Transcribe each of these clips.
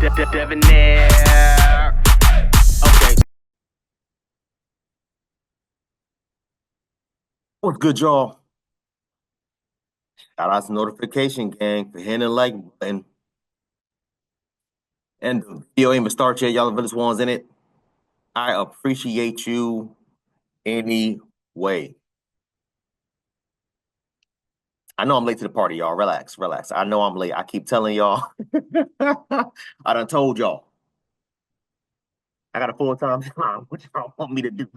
Debonair. Okay. What's good, y'all? Shout out to notification gang for hitting the like button. And the video ain't even start yet. Y'all the ones in it. I appreciate you anyway. I know I'm late to the party, y'all. Relax, relax. I know I'm late. I keep telling y'all. I done told y'all. I got a full-time job. What y'all want me to do?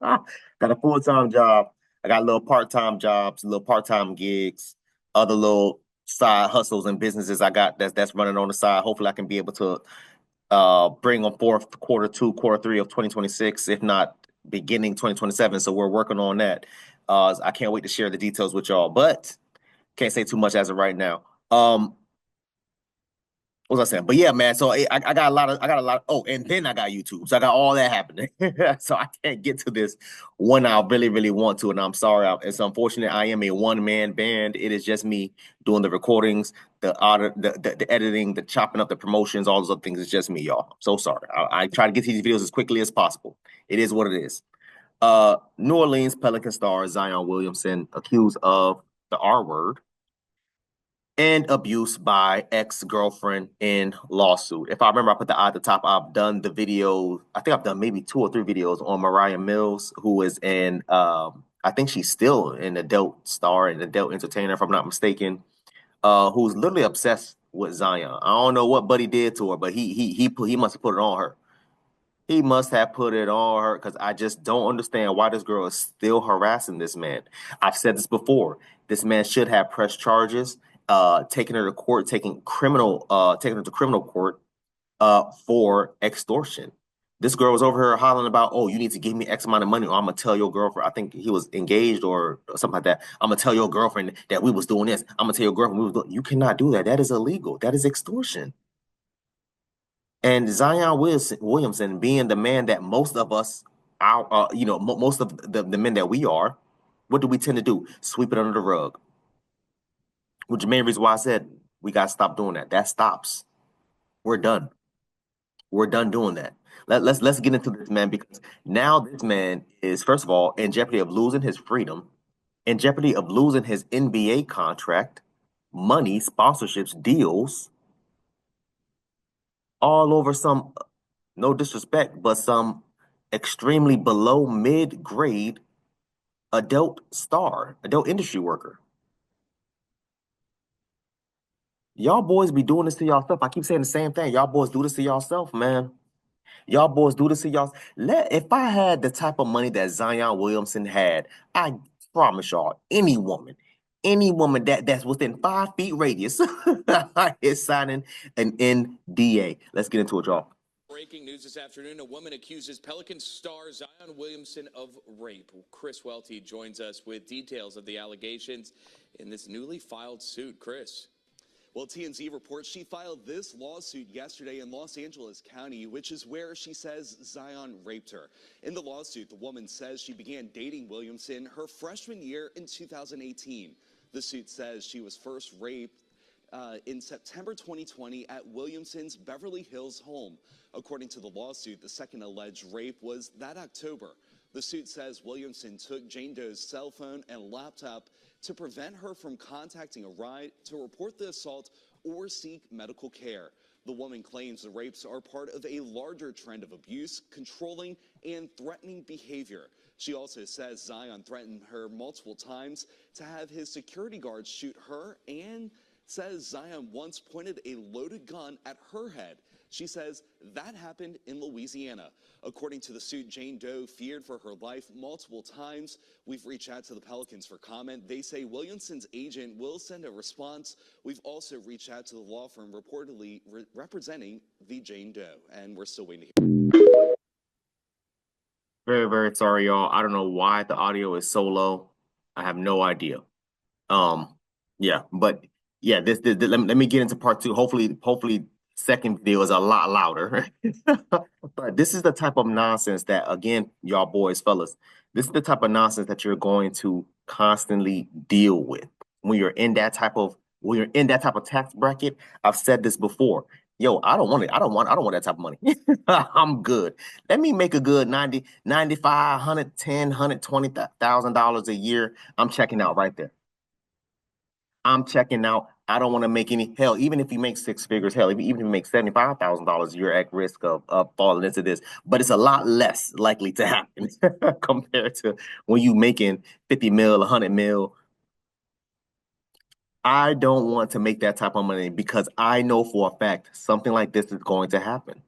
Got a full-time job. I got little part-time jobs, little part-time gigs, other little side hustles and businesses I got that's running on the side. Hopefully I can be able to bring on forth quarter two, quarter three of 2026, if not beginning 2027. So we're working on that. I can't wait to share the details with y'all, but can't say too much as of right now. What was I saying? But yeah, man. So I got a lot of, oh, and then I got YouTube. So I got all that happening. So I can't get to this when I really, really want to. And I'm sorry. It's unfortunate. I am a one-man band. It is just me doing the recordings, the audio, the editing, the chopping up the promotions, all those other things. It's just me, y'all. I'm so sorry. I try to get to these videos as quickly as possible. It is what it is. New Orleans Pelican star Zion Williamson accused of the R word and abuse by ex-girlfriend in lawsuit. If I remember, I put the at the top. I've done the video. I think I've done maybe 2 or 3 videos on Moriah Mills, who is in. I think she's still an adult star and adult entertainer, if I'm not mistaken. Who's literally obsessed with Zion. I don't know what Buddy did to her, but he must have put it on her. He must have put it on her because I just don't understand why this girl is still harassing this man. I've said this before. This man should have pressed charges, taking her to court, taking her to criminal court, for extortion. This girl was over here hollering about, oh, you need to give me X amount of money, or I'm gonna tell your girlfriend. I think he was engaged or something like that. I'm gonna tell your girlfriend that we was doing this. I'm gonna tell your girlfriend we was doing. You cannot do that. That is illegal. That is extortion. And Zion Williamson being the man that most of us, most of the men that we are, what do we tend to do? Sweep it under the rug. Which is the main reason why I said we got to stop doing that. That stops. We're done. We're done doing that. Let's get into this, man, because now this man is, first of all, in jeopardy of losing his freedom, in jeopardy of losing his NBA contract, money, sponsorships, deals, all over some, no disrespect, but some extremely below mid grade adult industry worker. Y'all boys be doing this to y'allself. I keep saying the same thing. Y'all boys do this to y'allself, man. Y'all boys do this to y'all. If I had the type of money that Zion Williamson had, I promise y'all, any woman that's within 5 feet radius is signing an NDA. Let's get into it, y'all. Breaking news this afternoon, a woman accuses Pelican star Zion Williamson of rape. Chris Welty joins us with details of the allegations in this newly filed suit. Chris. Well, TMZ reports she filed this lawsuit yesterday in Los Angeles County, which is where she says Zion raped her. In the lawsuit, the woman says she began dating Williamson her freshman year in 2018. The suit says she was first raped in September 2020 at Williamson's Beverly Hills home. According to the lawsuit, the second alleged rape was that October. The suit says Williamson took Jane Doe's cell phone and laptop to prevent her from contacting a ride to report the assault or seek medical care. The woman claims the rapes are part of a larger trend of abuse, controlling, and threatening behavior. She also says Zion threatened her multiple times to have his security guards shoot her, and says Zion once pointed a loaded gun at her head. She says that happened in Louisiana. According to the suit, Jane Doe feared for her life multiple times. We've reached out to the Pelicans for comment. They say Williamson's agent will send a response. We've also reached out to the law firm reportedly representing the Jane Doe, and we're still waiting to hear. Very, very sorry, y'all. I don't know why the audio is so low. I have no idea. Um, yeah, but yeah, let me get into part two. Hopefully, second video is a lot louder. But this is the type of nonsense that, again, y'all boys, fellas, this is the type of nonsense that you're going to constantly deal with when you're in that type of tax bracket. I've said this before. Yo, I don't want it. I don't want that type of money. I'm good. Let me make a good 90, 95, 110, $120,000 a year. I'm checking out right there. I'm checking out. I don't want to make any hell, even if you make six figures, hell, even if you make $75,000, you're at risk of falling into this. But it's a lot less likely to happen compared to when you making 50 mil, 100 mil. I don't want to make that type of money because I know for a fact something like this is going to happen.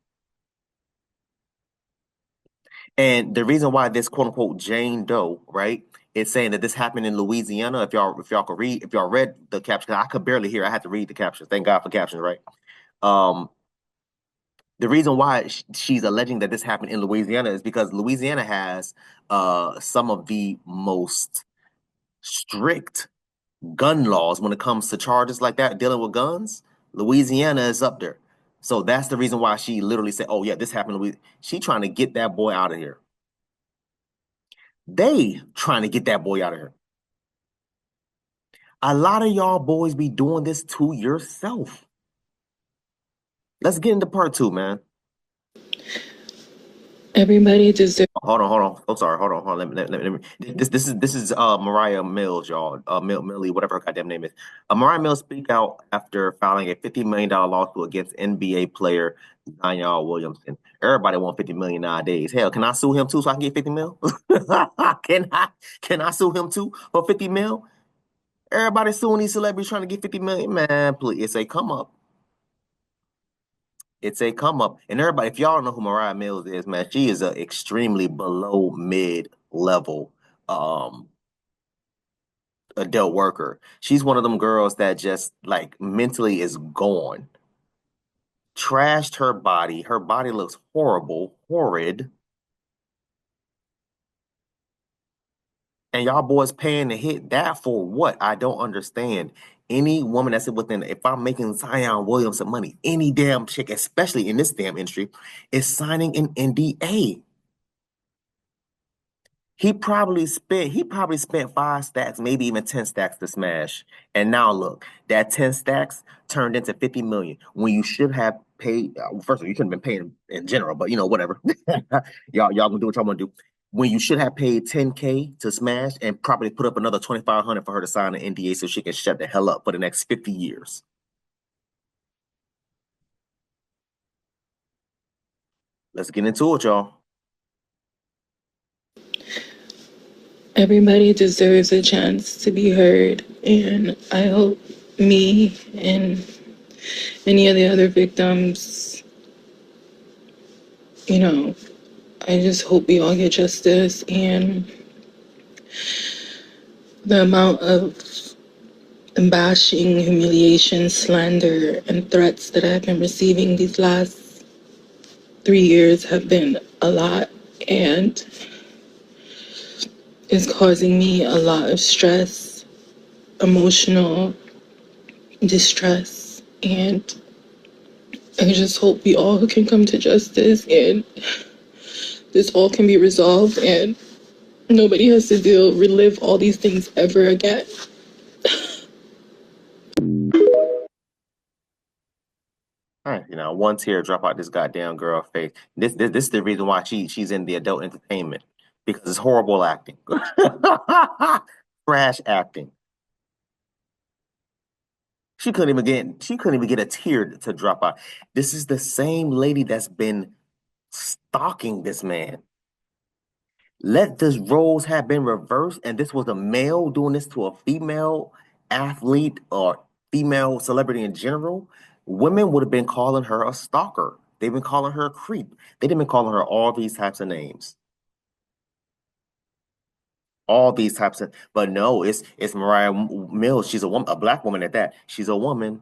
And the reason why this quote unquote Jane Doe, right, is saying that this happened in Louisiana. If y'all could read, if y'all read the caption, I could barely hear. I had to read the captions. Thank God for captions, right? Um, the reason why she's alleging that this happened in Louisiana is because Louisiana has some of the most strict gun laws when it comes to charges like that dealing with guns. Louisiana is up there. So that's the reason why she literally said, "Oh yeah, this happened in Louisiana." She trying to get that boy out of here. They trying to get that boy out of here. A lot of y'all boys be doing this to yourself. Let's get into part two, man. Everybody deserves. Hold on. Oh, sorry. Hold on. Let me. This is Moriah Mills, y'all. Millie, whatever her goddamn name is. Moriah Mills speak out after filing a $50 million lawsuit against NBA player Zion Williamson. Everybody want 50 million nowadays. Hell, can I sue him too so I can get 50 mil? Can I sue him too for 50 mil? Everybody suing these celebrities trying to get 50 million. Man, please, it's a come up. It's a come up. And everybody, if y'all don't know who Mariah Mills is, man, she is a extremely below mid level um adult worker. She's one of them girls that just like mentally is gone. Trashed her body. Her body looks horrible, horrid. And y'all boys paying to hit that for what? I don't understand. Any woman that's within, if I'm making Zion Williamson money, any damn chick, especially in this damn industry, is signing an NDA. He probably spent 5 stacks, maybe even 10 stacks to smash. And now look, that 10 stacks turned into 50 million when you should have paid. First of all, you shouldn't have been paying in general, but whatever. Y'all gonna do what y'all gonna do. When you should have paid 10K to smash and probably put up another 2,500 for her to sign an NDA so she can shut the hell up for the next 50 years. Let's get into it, y'all. Everybody deserves a chance to be heard, and I hope me and any of the other victims, you know, I just hope we all get justice. And the amount of bashing, humiliation, slander, and threats that I've been receiving these last 3 years have been a lot, and it's causing me a lot of stress, emotional distress, and I just hope we all can come to justice and this all can be resolved and nobody has to relive all these things ever again. All right, one tear drop out this goddamn girl face. This is the reason why she's in the adult entertainment because it's horrible acting, trash acting. She couldn't even get a tear to drop out. This is the same lady that's been stalking this man. Let the roles have been reversed, and this was a male doing this to a female athlete or female celebrity in general. Women would have been calling her a stalker. They've been calling her a creep. They've been calling her all these types of names. All these types of, but no, it's Mariah Mills. She's a woman, a black woman at that. She's a woman.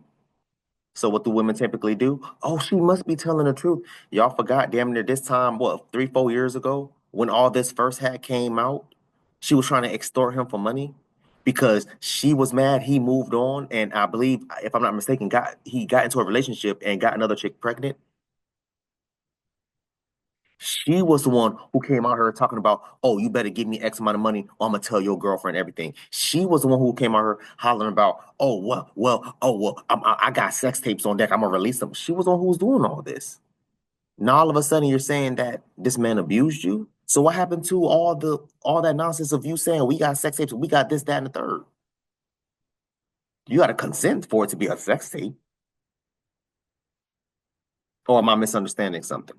So what do women typically do? Oh, she must be telling the truth. Y'all forgot damn near this time, what, 3, 4 years ago, when all this first had came out, she was trying to extort him for money because she was mad he moved on. And I believe, if I'm not mistaken, he got into a relationship and got another chick pregnant. She was the one who came out here talking about, oh, you better give me X amount of money, or I'm gonna tell your girlfriend everything. She was the one who came out here hollering about, oh, I got sex tapes on deck. I'm gonna release them. She was the one who was doing all this. Now all of a sudden you're saying that this man abused you. So what happened to all that nonsense of you saying we got sex tapes, we got this, that, and the third? You got to consent for it to be a sex tape. Or am I misunderstanding something?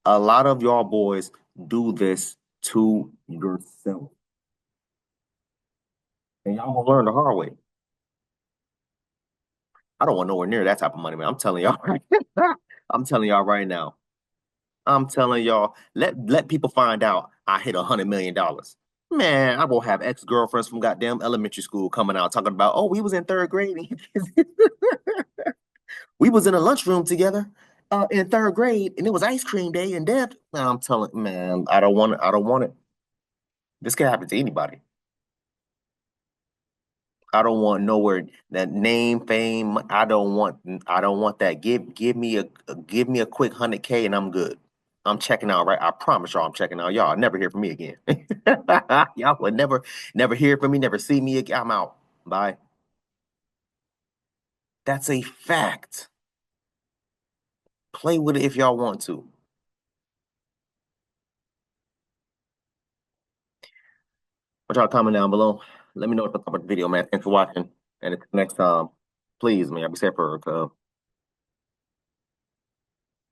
A lot of y'all boys do this to yourself. And y'all gonna learn the hard way. I don't want nowhere near that type of money, man. I'm telling y'all right. I'm telling y'all right now. I'm telling y'all, let people find out I hit $100 million. Man, I will have ex-girlfriends from goddamn elementary school coming out talking about, oh, we was in third grade. We was in a lunchroom together in third grade, and it was ice cream day and Deb. Man, I'm telling, man, I don't want it. I don't want it. This can happen to anybody. I don't want nowhere that name, fame. I don't want that. Give me a quick 100K and I'm good. I'm checking out, right? I promise y'all I'm checking out. Y'all never hear from me again. Y'all would never hear from me, never see me again. I'm out. Bye. That's a fact. Play with it if y'all want to. But y'all comment down below. Let me know what you thought about the video, man. Thanks for watching. And until next time, please, man, be safe for